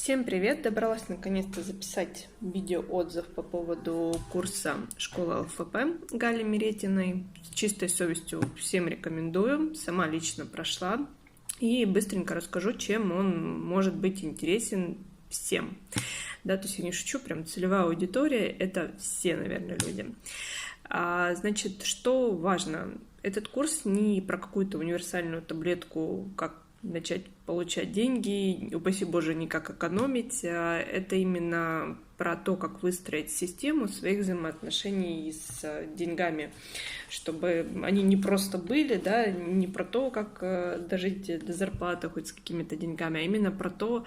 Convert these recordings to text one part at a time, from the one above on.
Всем привет! Добралась наконец-то записать видеоотзыв по поводу курса школы ЛФП Гали Миретиной. С чистой совестью всем рекомендую, сама лично прошла. И быстренько расскажу, чем он может быть интересен всем. Да, то есть я не шучу, прям целевая аудитория — это все, наверное, люди. Значит, что важно? Этот курс не про какую-то универсальную таблетку, как начать получать деньги, упаси Боже, не как экономить. Это именно про то, как выстроить систему своих взаимоотношений с деньгами, чтобы они не просто были, да, не про то, как дожить до зарплаты хоть с какими-то деньгами, а именно про то,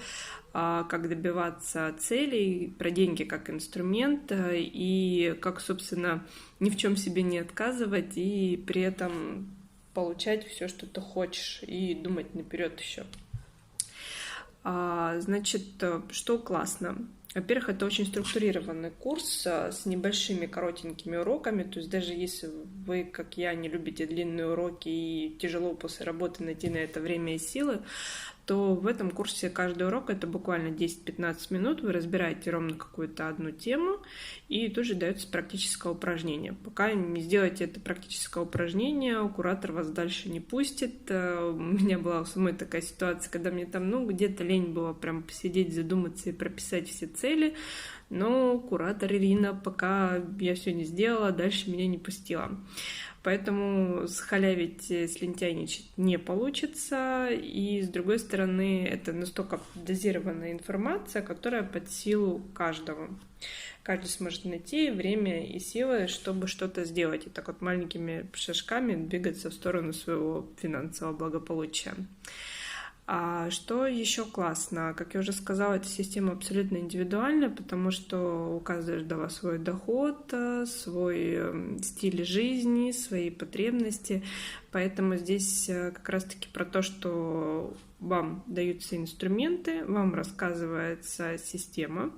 как добиваться целей, про деньги как инструмент и как, собственно, ни в чем себе не отказывать и при этом получать все, что ты хочешь, и думать наперед еще. Значит, что классно? Во-первых, это очень структурированный курс с небольшими коротенькими уроками, то есть даже если вы, как я, не любите длинные уроки и тяжело после работы найти на это время и силы, то в этом курсе каждый урок — это буквально 10-15 минут, вы разбираете ровно какую-то одну тему, и тут же дается практическое упражнение. Пока не сделаете это практическое упражнение, куратор вас дальше не пустит. У меня была у самой такая ситуация, когда мне там, где-то лень было прям посидеть, задуматься и прописать все цели, но куратор Ирина, пока я все не сделала, дальше меня не пустила. Поэтому схалявить, слентяйничать не получится. И, с другой стороны, это настолько дозированная информация, которая под силу каждого. Каждый сможет найти время и силы, чтобы что-то сделать. И так вот маленькими шажками двигаться в сторону своего финансового благополучия. А что еще классно? Как я уже сказала, эта система абсолютно индивидуальна, потому что у каждого свой доход, свой стиль жизни, свои потребности. Поэтому здесь как раз-таки про то, что вам даются инструменты, вам рассказывается система,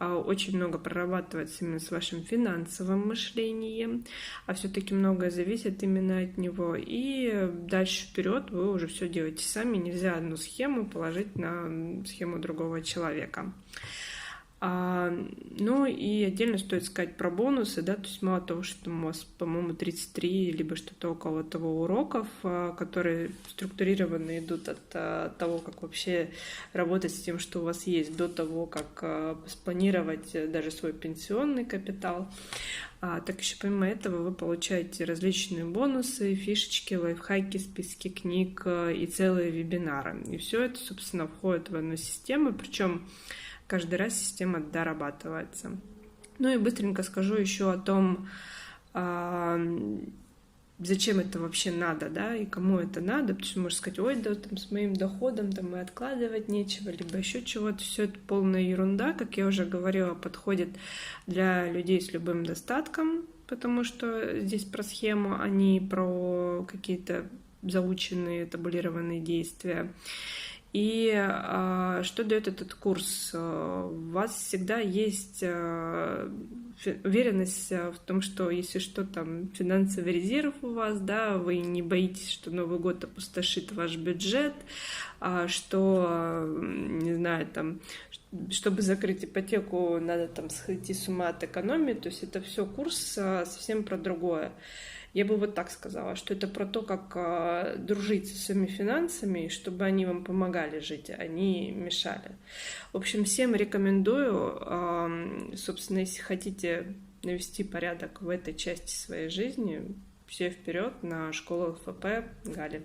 очень много прорабатывается именно с вашим финансовым мышлением, а все-таки многое зависит именно от него. И дальше вперед вы уже все делаете сами, нельзя одну схему положить на схему другого человека. Ну и отдельно стоит сказать про бонусы, да, то есть мало того, что у вас, по-моему, 33 либо что-то около того уроков, которые структурированно идут от того, как вообще работать с тем, что у вас есть, до того, как спланировать даже свой пенсионный капитал. Так еще помимо этого вы получаете различные бонусы, фишечки, лайфхаки, списки книг и целые вебинары. И все это, собственно, входит в одну систему, причем каждый раз система дорабатывается. Ну и быстренько скажу еще о том, зачем это вообще надо, да, и кому это надо, потому что можно сказать, ой, да, там с моим доходом там и откладывать нечего, либо еще чего-то. Все это полная ерунда, как я уже говорила, подходит для людей с любым достатком, потому что здесь про схему, а не про какие-то заученные, табулированные действия. И что дает этот курс? У вас всегда есть уверенность в том, что если что, там финансовый резерв у вас, да, вы не боитесь, что Новый год опустошит ваш бюджет, что, не знаю, там, чтобы закрыть ипотеку, надо там сойти с ума от экономии. То есть это все курс совсем про другое. Я бы вот так сказала, что это про то, как дружить со своими финансами, чтобы они вам помогали жить, а не мешали. В общем, всем рекомендую, собственно, если хотите навести порядок в этой части своей жизни, все вперед на школу ЛФП Гали.